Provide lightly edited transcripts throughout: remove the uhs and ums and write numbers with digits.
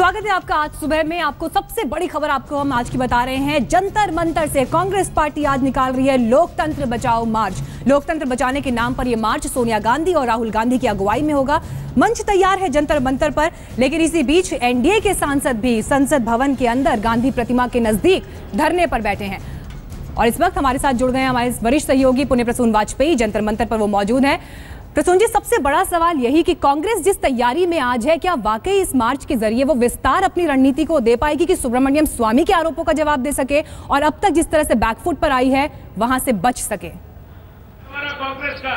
स्वागत है आपका। आज सुबह में आपको सबसे बड़ी खबर आपको हम आज की बता रहे हैं। जंतर मंतर से कांग्रेस पार्टी आज निकाल रही है लोकतंत्र बचाओ मार्च। लोकतंत्र बचाने के नाम पर यह मार्च सोनिया गांधी और राहुल गांधी की अगुवाई में होगा। मंच तैयार है जंतर मंतर पर, लेकिन इसी बीच एनडीए के सांसद भी संसद भवन के अंदर गांधी प्रतिमा के नजदीक धरने पर बैठे हैं। और इस वक्त हमारे साथ जुड़ गए हमारे वरिष्ठ सहयोगी पुण्य प्रसून वाजपेयी, जंतर मंतर पर वो मौजूद हैं। प्रसून जी, सबसे बड़ा सवाल यही कि कांग्रेस जिस तैयारी में आज है, क्या वाकई इस मार्च के जरिए वो विस्तार अपनी रणनीति को दे पाएगी कि सुब्रमण्यम स्वामी के आरोपों का जवाब दे सके और अब तक जिस तरह से बैकफुट पर आई है वहां से बच सके? कांग्रेस का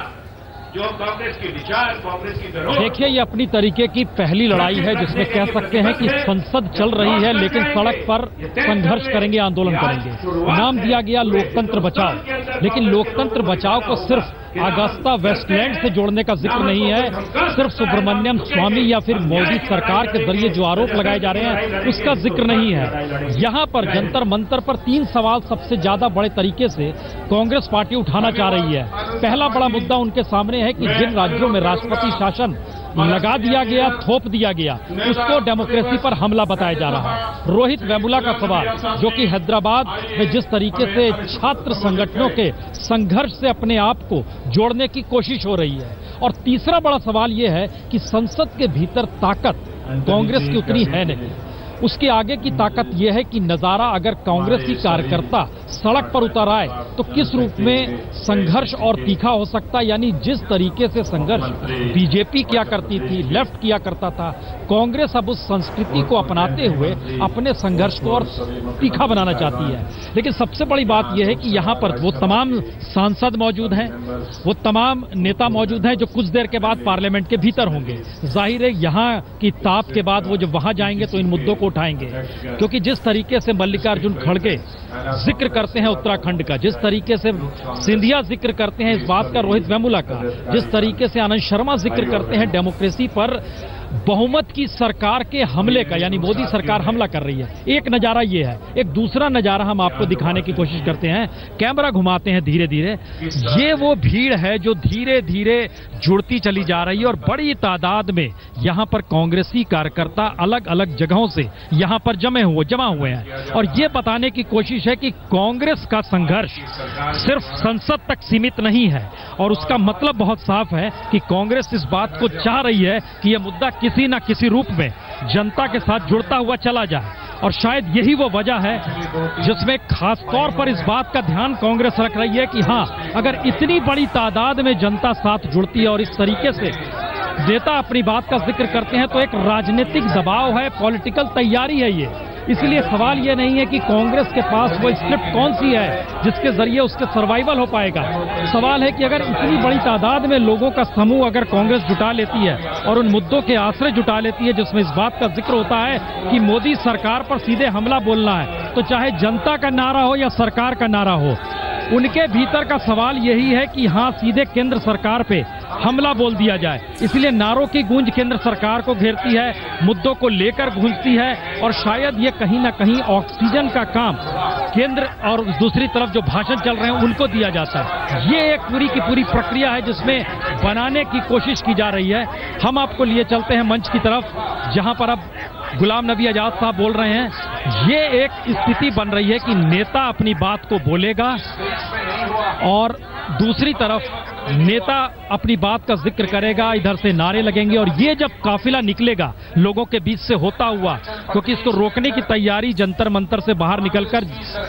जो कांग्रेस के विचार, कांग्रेस की धरोहर। देखिए, ये अपनी तरीके की पहली लड़ाई है जिसमें कह सकते हैं कि संसद चल रही है लेकिन सड़क पर संघर्ष करेंगे, आंदोलन करेंगे। नाम दिया गया लोकतंत्र बचाओ, लेकिन लोकतंत्र बचाओ को सिर्फ अगस्ता वेस्टलैंड से जोड़ने का जिक्र नहीं है, सिर्फ सुब्रमण्यम स्वामी या फिर मोदी सरकार के जरिए जो आरोप लगाए जा रहे हैं उसका जिक्र नहीं है। यहाँ पर जंतर मंतर पर 3 सवाल सबसे ज्यादा बड़े तरीके से कांग्रेस पार्टी उठाना चाह रही है। पहला बड़ा मुद्दा उनके सामने है कि जिन राज्यों में राष्ट्रपति शासन लगा दिया गया, थोप दिया गया, उसको डेमोक्रेसी पर हमला बताया जा रहा है। रोहित वेमुला का सवाल, जो कि हैदराबाद में जिस तरीके से छात्र संगठनों के संघर्ष से अपने आप को जोड़ने की कोशिश हो रही है। और तीसरा बड़ा सवाल यह है कि संसद के भीतर ताकत कांग्रेस की उतनी है नहीं। उसके आगे की ताकत यह है कि नजारा अगर कांग्रेसी कार्यकर्ता सड़क पर उतर आए तो किस रूप में संघर्ष और तीखा हो सकता है। यानी जिस तरीके से संघर्ष बीजेपी किया करती थी, लेफ्ट किया करता था, कांग्रेस अब उस संस्कृति को अपनाते हुए अपने संघर्ष को और तीखा बनाना चाहती है। लेकिन सबसे बड़ी बात यह है कि यहाँ पर वो तमाम सांसद मौजूद हैं, वो तमाम नेता मौजूद हैं जो कुछ देर के बाद पार्लियामेंट के भीतर होंगे। जाहिर है यहाँ की ताप के बाद वो जब वहां जाएंगे तो इन मुद्दों को उठाएंगे, क्योंकि जिस तरीके से मल्लिकार्जुन खड़गे जिक्र करते हैं उत्तराखंड का, जिस तरीके से सिंधिया जिक्र करते हैं इस बात का, रोहित वेमुला का, जिस तरीके से आनंद शर्मा जिक्र करते हैं डेमोक्रेसी पर बहुमत की सरकार के हमले का, यानी मोदी सरकार हमला कर रही है। एक नजारा ये है। एक दूसरा नजारा हम आपको दिखाने की कोशिश करते हैं, कैमरा घुमाते हैं धीरे धीरे। ये वो भीड़ है जो धीरे धीरे जुड़ती चली जा रही है और बड़ी तादाद में यहां पर कांग्रेसी कार्यकर्ता अलग अलग जगहों से यहां पर जमा हुए हैं। और ये बताने की कोशिश है कि कांग्रेस का संघर्ष सिर्फ संसद तक सीमित नहीं है। और उसका मतलब बहुत साफ है कि कांग्रेस इस बात को चाह रही है कि यह मुद्दा किसी न किसी रूप में जनता के साथ जुड़ता हुआ चला जाए। और शायद यही वो वजह है जिसमें खास तौर पर इस बात का ध्यान कांग्रेस रख रही है कि हां, अगर इतनी बड़ी तादाद में जनता साथ जुड़ती है और इस तरीके से नेता अपनी बात का जिक्र करते हैं तो एक राजनीतिक दबाव है, पॉलिटिकल तैयारी है ये। इसलिए सवाल ये नहीं है कि कांग्रेस के पास वो स्क्रिप्ट कौन सी है जिसके जरिए उसके सर्वाइवल हो पाएगा। सवाल है कि अगर इतनी बड़ी तादाद में लोगों का समूह अगर कांग्रेस जुटा लेती है और उन मुद्दों के आश्रय जुटा लेती है जिसमें इस बात का जिक्र होता है कि मोदी सरकार पर सीधे हमला बोलना है, तो चाहे जनता का नारा हो या सरकार का नारा हो, उनके भीतर का सवाल यही है कि हां, सीधे केंद्र सरकार पे हमला बोल दिया जाए। इसलिए नारों की गूंज केंद्र सरकार को घेरती है, मुद्दों को लेकर गूंजती है और शायद ये कहीं ना कहीं ऑक्सीजन का काम केंद्र और दूसरी तरफ जो भाषण चल रहे हैं उनको दिया जाता है। ये एक पूरी की पूरी प्रक्रिया है जिसमें बनाने की कोशिश की जा रही है। हम आपको लिए चलते हैं मंच की तरफ, जहां पर अब गुलाम नबी आजाद साहब बोल रहे हैं। ये एक स्थिति बन रही है कि नेता अपनी बात को बोलेगा और दूसरी तरफ नेता अपनी बात का जिक्र करेगा, इधर से नारे लगेंगे। और ये जब काफिला निकलेगा लोगों के बीच से होता हुआ, क्योंकि इसको रोकने की तैयारी जंतर मंतर से बाहर निकलकर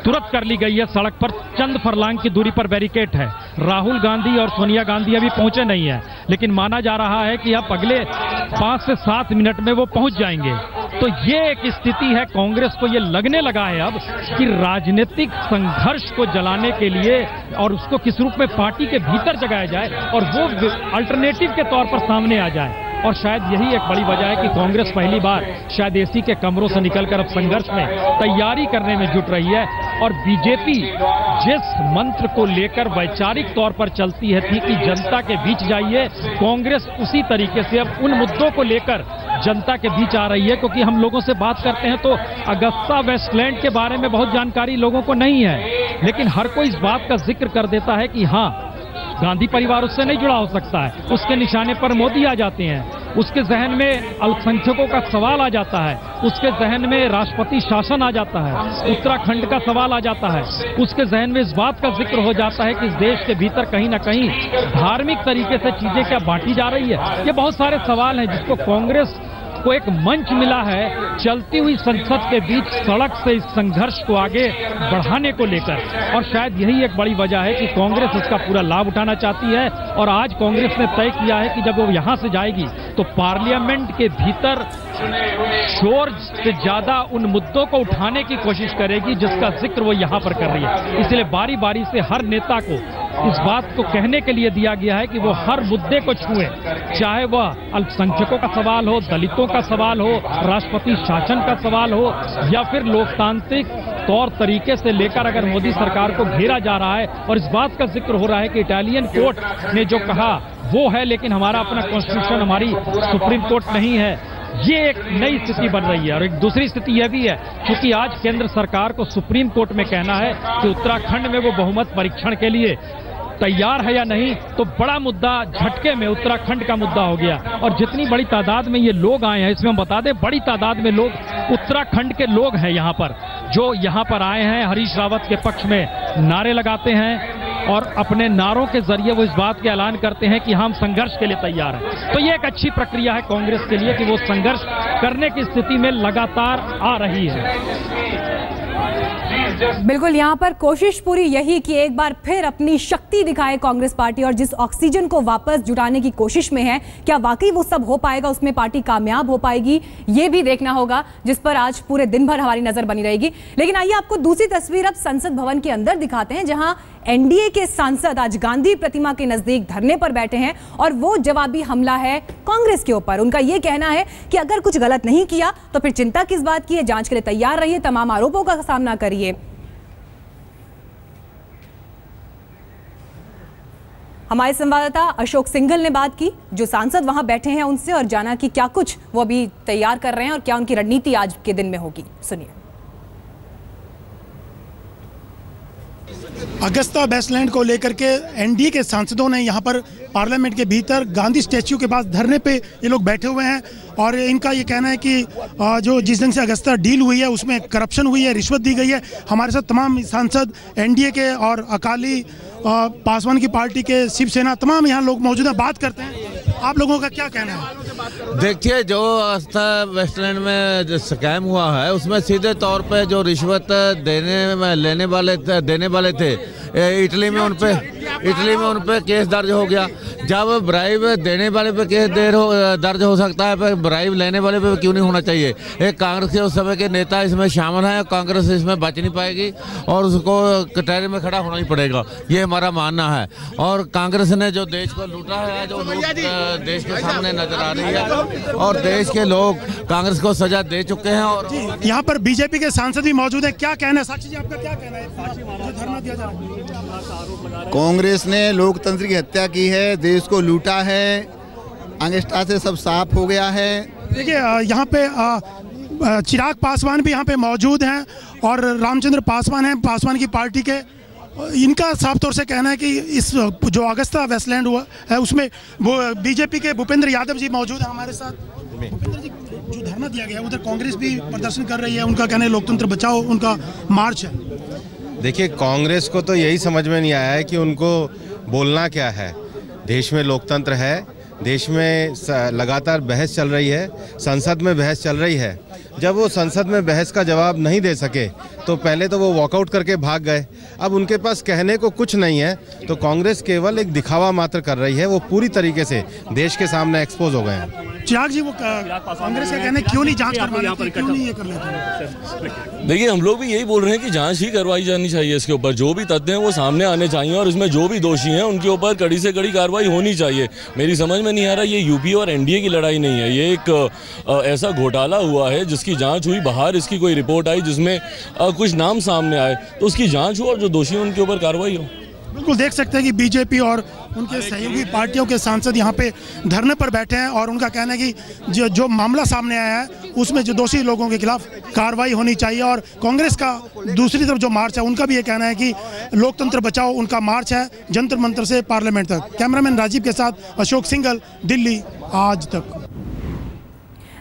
तुरंत कर ली गई है। सड़क पर चंद फरलांग की दूरी पर बैरिकेड है। राहुल गांधी और सोनिया गांधी अभी पहुंचे नहीं है, लेकिन माना जा रहा है कि अब अगले 5 से 7 मिनट में वो पहुंच जाएंगे। तो ये एक स्थिति है, कांग्रेस को ये लगने लगा है अब कि राजनीतिक संघर्ष को जलाने के लिए और उसको किस रूप में पार्टी के भीतर जगाया जाए और वो अल्टरनेटिव के तौर पर सामने आ जाए। और शायद यही एक बड़ी वजह है कि कांग्रेस पहली बार शायद एसी के कमरों से निकलकर अब संघर्ष में तैयारी करने में जुट रही है। और बीजेपी जिस मंत्र को लेकर वैचारिक तौर पर चलती है थी कि जनता के बीच जाइए, कांग्रेस उसी तरीके से अब उन मुद्दों को लेकर जनता के बीच आ रही है। क्योंकि हम लोगों से बात करते हैं तो अगस्ता वेस्टलैंड के बारे में बहुत जानकारी लोगों को नहीं है, लेकिन हर कोई इस बात का जिक्र कर देता है कि हां, गांधी परिवार उससे नहीं जुड़ा हो सकता है, उसके निशाने पर मोदी आ जाते हैं। उसके जहन में अल्पसंख्यकों का सवाल आ जाता है, उसके जहन में राष्ट्रपति शासन आ जाता है, उत्तराखंड का सवाल आ जाता है, उसके जहन में इस बात का जिक्र हो जाता है कि इस देश के भीतर कहीं ना कहीं धार्मिक तरीके से चीजें क्या बांटी जा रही है। ये बहुत सारे सवाल हैं जिसको कांग्रेस को एक मंच मिला है चलती हुई संसद के बीच सड़क से इस संघर्ष को आगे बढ़ाने को लेकर, और शायद यही एक बड़ी वजह है कि कांग्रेस इसका पूरा लाभ उठाना चाहती है। और आज कांग्रेस ने तय किया है कि जब वो यहां से जाएगी तो पार्लियामेंट के भीतर शोर से ज्यादा उन मुद्दों को उठाने की कोशिश करेगी जिसका जिक्र वो यहां पर कर रही है। इसलिए बारी बारी से हर नेता को इस बात को कहने के लिए दिया गया है कि वो हर मुद्दे को छुए, चाहे वह अल्पसंख्यकों का सवाल हो, दलितों का सवाल हो, राष्ट्रपति शासन का सवाल हो, या फिर लोकतांत्रिक तौर तरीके से लेकर अगर मोदी सरकार को घेरा जा रहा है। और इस बात का जिक्र हो रहा है कि इटालियन कोर्ट ने जो कहा वो है, लेकिन हमारा अपना कॉन्स्टिट्यूशन, हमारी सुप्रीम कोर्ट नहीं है। ये एक नई स्थिति बन रही है। और एक दूसरी स्थिति यह भी है, क्योंकि आज केंद्र सरकार को सुप्रीम कोर्ट में कहना है कि उत्तराखंड में वो बहुमत परीक्षण के लिए तैयार है या नहीं, तो बड़ा मुद्दा झटके में उत्तराखंड का मुद्दा हो गया। और जितनी बड़ी तादाद में ये लोग आए हैं, इसमें हम बता दें बड़ी तादाद में लोग उत्तराखंड के लोग हैं यहाँ पर, जो यहाँ पर आए हैं हरीश रावत के पक्ष में नारे लगाते हैं और अपने नारों के जरिए वो इस बात के ऐलान करते हैं कि हम संघर्ष के लिए तैयार हैं। तो ये एक अच्छी प्रक्रिया है कांग्रेस के लिए कि वो संघर्ष करने की स्थिति में लगातार आ रही है। बिल्कुल, यहाँ पर कोशिश पूरी यही कि एक बार फिर अपनी शक्ति दिखाए कांग्रेस पार्टी, और जिस ऑक्सीजन को वापस जुटाने की कोशिश में है, क्या वाकई वो सब हो पाएगा, उसमें पार्टी कामयाब हो पाएगी, ये भी देखना होगा, जिस पर आज पूरे दिन भर हमारी नजर बनी रहेगी। लेकिन आइए आपको दूसरी तस्वीर अब संसद भवन के अंदर दिखाते हैं, जहां एनडीए के सांसद आज गांधी प्रतिमा के नजदीक धरने पर बैठे हैं और वो जवाबी हमला है कांग्रेस के ऊपर। उनका यह कहना है कि अगर कुछ गलत नहीं किया तो फिर चिंता किस बात की है, जांच के लिए तैयार रहिए, तमाम आरोपों का सामना करिए। हमारे संवाददाता अशोक सिंघल ने बात की, जो सांसद वहां बैठे हैं उनसे, और जाना कि क्या कुछ वो अभी तैयार कर रहे हैं और क्या उनकी रणनीति आज के दिन में होगी। सुनिए। अगस्ता वेस्टलैंड को लेकर के एनडीए के सांसदों ने यहाँ पर पार्लियामेंट के भीतर गांधी स्टैच्यू के पास धरने पे ये लोग बैठे हुए हैं, और इनका ये कहना है कि जो जिस ढंग से अगस्ता डील हुई है उसमें करप्शन हुई है, रिश्वत दी गई है। हमारे साथ तमाम सांसद एनडीए के और अकाली पासवान की पार्टी के, शिवसेना, तमाम यहाँ लोग मौजूद हैं, बात करते हैं। आप लोगों का क्या कहना है? देखिए, जो अगस्ता वेस्टलैंड में जो स्कैम हुआ है उसमें सीधे तौर पे जो रिश्वत देने वाले थे, इटली में उन पे केस दर्ज हो गया। जब ब्राइब देने वाले पे केस दर्ज हो सकता है, पर ब्राइब लेने वाले पे क्यों नहीं होना चाहिए? एक कांग्रेस के उस समय के नेता इसमें शामिल हैं, कांग्रेस इसमें बच नहीं पाएगी और उसको कटहरे में खड़ा होना ही पड़ेगा, ये हमारा मानना है। और कांग्रेस ने जो देश को लूटा है, जो देश के सामने नजर आ रही है, और देश के लोग कांग्रेस को सजा दे चुके हैं। और यहाँ पर बीजेपी के सांसद भी मौजूद है, क्या कहना है? साक्षी जी, आपका क्या कहना है? जो धरना दिया जा रहा है, कांग्रेस ने लोकतंत्र की हत्या की है, देश को लूटा है, अंगेष्टा से सब साफ हो गया है। देखिए, यहाँ पे चिराग पासवान भी यहाँ पे मौजूद हैं और रामचंद्र पासवान हैं, पासवान की पार्टी के। इनका साफ तौर से कहना है कि इस जो अगस्ता वेस्टलैंड हुआ है उसमें वो बीजेपी के भूपेंद्र यादव जी मौजूद हैं हमारे साथ। भूपेंद्र जी, जो धरना दिया गया उधर कांग्रेस भी प्रदर्शन कर रही है, उनका कहना है लोकतंत्र बचाओ, उनका मार्च है। देखिए, कांग्रेस को तो यही समझ में नहीं आया है कि उनको बोलना क्या है। देश में लोकतंत्र है, देश में लगातार बहस चल रही है, संसद में बहस चल रही है। जब वो संसद में बहस का जवाब नहीं दे सके तो पहले तो वो वॉकआउट करके भाग गए। अब उनके पास कहने को कुछ नहीं है, तो कांग्रेस केवल एक दिखावा मात्र कर रही है। वो पूरी तरीके से देश के सामने एक्सपोज हो गए हैं। चिराग जी, वो कांग्रेस का कहना है क्यों नहीं जांच करवा लेते, क्यों नहीं ये कर लेते? देखिए, हम लोग भी यही बोल रहे हैं कि जांच ही करवाई जानी चाहिए। इसके ऊपर जो भी तथ्य हैं वो सामने आने चाहिए और इसमें जो भी दोषी हैं उनके ऊपर कड़ी से कड़ी कार्रवाई होनी चाहिए। मेरी समझ में नहीं आ रहा, ये यूपी और एनडीए की लड़ाई नहीं है, ये एक ऐसा घोटाला हुआ है जिसकी जांच हुई, बाहर इसकी कोई रिपोर्ट आई जिसमें कुछ नाम सामने आए, तो उसकी जांच हो और जो दोषी हैं उनके ऊपर कार्रवाई हो। बिल्कुल, देख सकते हैं कि बीजेपी और उनके सहयोगी पार्टियों के सांसद यहाँ पे धरने पर बैठे हैं और उनका कहना है कि जो मामला सामने आया है उसमें जो दोषी लोगों के खिलाफ कार्रवाई होनी चाहिए। और कांग्रेस का दूसरी तरफ जो मार्च है, उनका भी ये कहना है कि लोकतंत्र बचाओ, उनका मार्च है जंतर मंतर से पार्लियामेंट तक। कैमरामैन राजीव के साथ अशोक सिंघल, दिल्ली आज तक।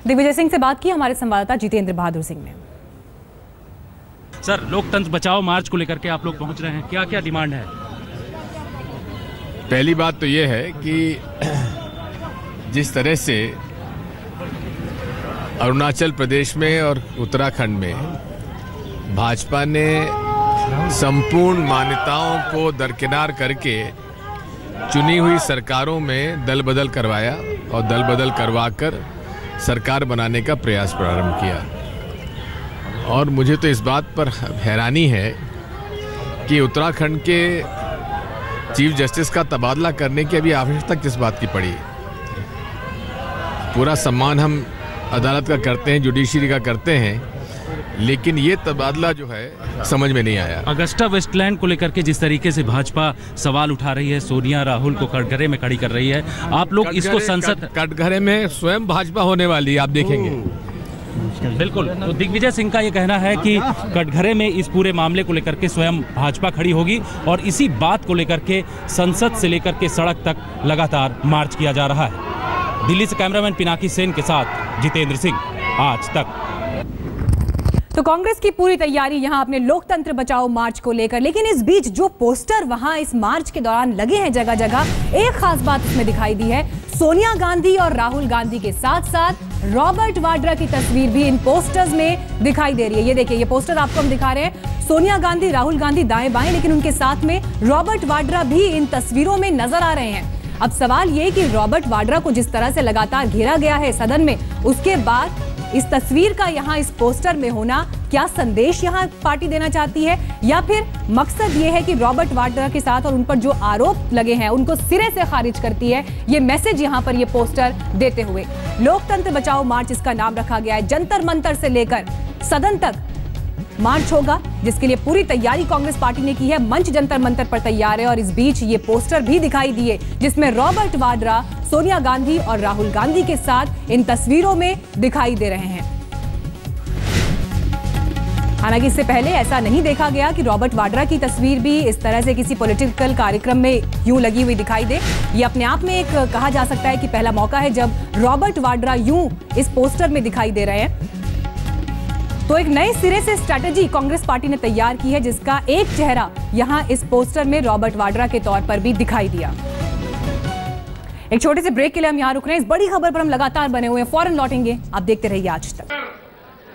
दिग्विजय सिंह से बात की हमारे संवाददाता जितेंद्र बहादुर सिंह ने। सर, लोकतंत्र बचाओ मार्च को लेकर के आप लोग पहुंच रहे हैं, क्या क्या डिमांड है? पहली बात तो ये है कि जिस तरह से अरुणाचल प्रदेश में और उत्तराखंड में भाजपा ने संपूर्ण मान्यताओं को दरकिनार करके चुनी हुई सरकारों में दल बदल करवाया और दल बदल करवाकर सरकार बनाने का प्रयास प्रारंभ किया। और मुझे तो इस बात पर हैरानी है कि उत्तराखंड के चीफ जस्टिस का तबादला करने की अभी आवश्यकता किस बात की पड़ी। पूरा सम्मान हम अदालत का करते हैं, जुडिशरी का करते हैं, लेकिन ये तबादला जो है समझ में नहीं आया। अगस्टा वेस्टलैंड को लेकर के जिस तरीके से भाजपा सवाल उठा रही है, सोनिया राहुल को कटघरे में खड़ी कर रही है, आप लोग इसको संसद कटघरे में स्वयं भाजपा होने वाली है, आप देखेंगे। बिल्कुल। तो दिग्विजय सिंह का ये कहना है कि कटघरे में इस पूरे मामले को लेकर के स्वयं भाजपा खड़ी होगी और इसी बात को लेकर के संसद से लेकर के सड़क तक लगातार मार्च किया जा रहा है। दिल्ली से कैमरामैन पिनाकी सेन के साथ जितेंद्र सिंह, आज तक। तो कांग्रेस की पूरी तैयारी यहां अपने लोकतंत्र बचाओ मार्च को लेकर, लेकिन इस बीच जो पोस्टर वहां इस मार्च के दौरान लगे हैं जगह जगह, एक खास बात इसमें दिखाई दी है। सोनिया गांधी और राहुल गांधी के साथ साथ रॉबर्ट वाड्रा की तस्वीर भी इन पोस्टर्स में दिखाई दे रही है। ये देखिए, ये पोस्टर आपको हम दिखा रहे हैं। सोनिया गांधी, राहुल गांधी दाएं बाएं, लेकिन उनके साथ में रॉबर्ट वाड्रा भी इन तस्वीरों में नजर आ रहे हैं। अब सवाल ये कि रॉबर्ट वाड्रा को जिस तरह से लगातार घेरा गया है सदन में, उसके बाद इस तस्वीर का यहाँ इस पोस्टर में होना क्या संदेश यहाँ पार्टी देना चाहती है, या फिर मकसद ये है कि रॉबर्ट वाड्रा के साथ और उन पर जो आरोप लगे हैं उनको सिरे से खारिज करती है। ये मैसेज यहाँ पर ये पोस्टर देते हुए लोकतंत्र बचाओ मार्च इसका नाम रखा गया है। जंतर मंतर से लेकर सदन तक मार्च होगा, जिसके लिए पूरी तैयारी कांग्रेस पार्टी ने की है। मंच जंतर मंतर पर तैयार है और इस बीच ये पोस्टर भी दिखाई दिए जिसमें रॉबर्ट वाड्रा सोनिया गांधी और राहुल गांधी के साथ इन तस्वीरों में दिखाई दे रहे हैं। हालांकि इससे पहले ऐसा नहीं देखा गया कि रॉबर्ट वाड्रा की तस्वीर भी इस तरह से किसी पॉलिटिकल कार्यक्रम में यूं लगी हुई दिखाई दे। ये अपने आप में एक कहा जा सकता है कि पहला मौका है जब रॉबर्ट वाड्रा यूं इस पोस्टर में दिखाई दे रहे हैं। तो एक नए सिरे से स्ट्रैटेजी कांग्रेस पार्टी ने तैयार की है, जिसका एक चेहरा यहां इस पोस्टर में रॉबर्ट वाड्रा के तौर पर भी दिखाई दिया। एक छोटे से ब्रेक के लिए हम यहां रुक रहे हैं। इस बड़ी खबर पर हम लगातार बने हुए हैं, फौरन लौटेंगे। आप देखते रहिए आज तक।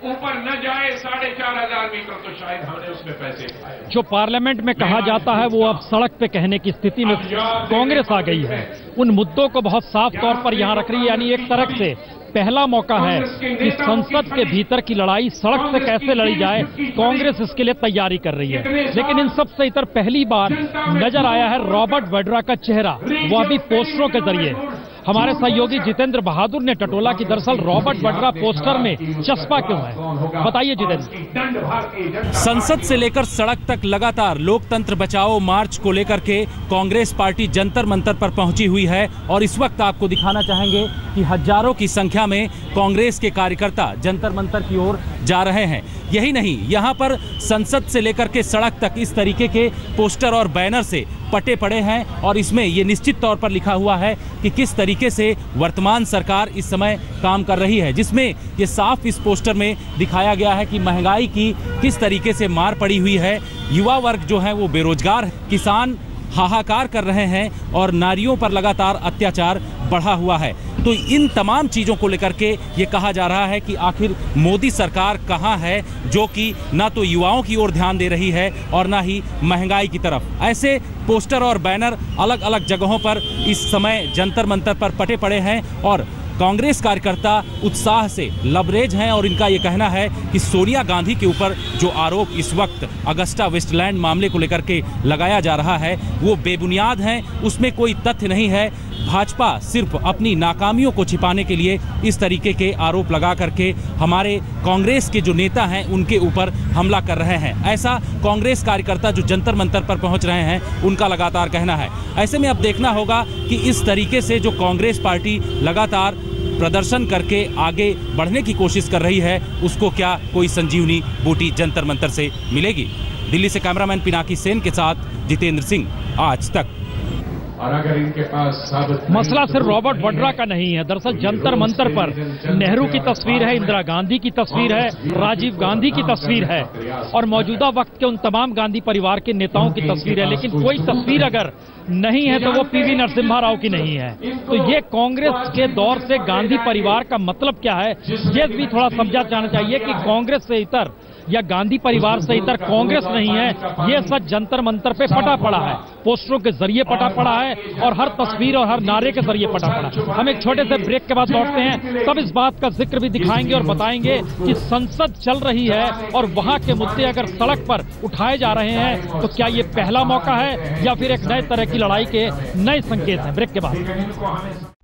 ऊपर न जाए 4,500 मीटर तो शायद हमने उसमें पैसे खाए। जो पार्लियामेंट में कहा जाता है वो अब सड़क पे कहने की स्थिति में कांग्रेस आ गई है। उन मुद्दों को बहुत साफ तौर पर यहां रख रही है। यानी एक तरह से पहला मौका है कि संसद के भीतर की लड़ाई सड़क से कैसे लड़ी जाए, कांग्रेस इसके लिए तैयारी कर रही है। लेकिन इन सब से इतर पहली बार नजर आया है रॉबर्ट वाड्रा का चेहरा, वो अभी पोस्टरों के जरिए। हमारे सहयोगी जितेंद्र बहादुर ने टटोला कि दरअसल रॉबर्ट वाड्रा पोस्टर में चस्पा क्यों है, बताइए जितेंद्र। संसद से लेकर सड़क तक लगातार लोकतंत्र बचाओ मार्च को लेकर के कांग्रेस पार्टी जंतर मंतर पर पहुंची हुई है और इस वक्त आपको दिखाना चाहेंगे कि हजारों की संख्या में कांग्रेस के कार्यकर्ता जंतर मंतर की ओर जा रहे हैं। यही नहीं, यहां पर संसद से लेकर के सड़क तक इस तरीके के पोस्टर और बैनर से पटे पड़े हैं और इसमें ये निश्चित तौर पर लिखा हुआ है कि किस तरीके से वर्तमान सरकार इस समय काम कर रही है, जिसमें ये साफ इस पोस्टर में दिखाया गया है कि महंगाई की किस तरीके से मार पड़ी हुई है। युवा वर्ग जो है वो बेरोजगार, किसान हाहाकार कर रहे हैं और नारियों पर लगातार अत्याचार बढ़ा हुआ है। तो इन तमाम चीज़ों को लेकर के ये कहा जा रहा है कि आखिर मोदी सरकार कहाँ है, जो कि ना तो युवाओं की ओर ध्यान दे रही है और ना ही महंगाई की तरफ। ऐसे पोस्टर और बैनर अलग अलग जगहों पर इस समय जंतर मंतर पर पटे पड़े हैं और कांग्रेस कार्यकर्ता उत्साह से लबरेज हैं और इनका ये कहना है कि सोनिया गांधी के ऊपर जो आरोप इस वक्त अगस्टा वेस्टलैंड मामले को लेकर के लगाया जा रहा है वो बेबुनियाद हैं, उसमें कोई तथ्य नहीं है। भाजपा सिर्फ अपनी नाकामियों को छिपाने के लिए इस तरीके के आरोप लगा करके हमारे कांग्रेस के जो नेता हैं उनके ऊपर हमला कर रहे हैं। ऐसा कांग्रेस कार्यकर्ता जो जंतर मंतर पर पहुंच रहे हैं उनका लगातार कहना है। ऐसे में अब देखना होगा कि इस तरीके से जो कांग्रेस पार्टी लगातार प्रदर्शन करके आगे बढ़ने की कोशिश कर रही है उसको क्या कोई संजीवनी बूटी जंतर मंतर से मिलेगी। दिल्ली से कैमरामैन पिनाकी सेन के साथ जितेंद्र सिंह, आज तक। और अगर इनके पास मसला सिर्फ रॉबर्ट वड्रा का नहीं है। दरअसल जंतर मंतर पर नेहरू की तस्वीर है, इंदिरा गांधी की तस्वीर है, राजीव गांधी की तस्वीर है और मौजूदा वक्त के उन तमाम गांधी परिवार के नेताओं की तस्वीर है। लेकिन कोई तस्वीर अगर नहीं है तो वो पीवी नरसिम्हा राव की नहीं है। तो ये कांग्रेस के दौर से गांधी परिवार का मतलब क्या है, ये भी थोड़ा समझा जाना चाहिए कि कांग्रेस से इतर या गांधी परिवार से इतर कांग्रेस नहीं है। ये सच जंतर मंतर पे पटा पड़ा है, पोस्टरों के जरिए पटा पड़ा है और हर तस्वीर और हर नारे के जरिए पटा पड़ा है। हम एक छोटे से ब्रेक के बाद लौटते हैं, तब इस बात का जिक्र भी दिखाएंगे और बताएंगे कि संसद चल रही है और वहां के मुद्दे अगर सड़क पर उठाए जा रहे हैं तो क्या ये पहला मौका है या फिर एक नए तरह की लड़ाई के नए संकेत हैं। ब्रेक के बाद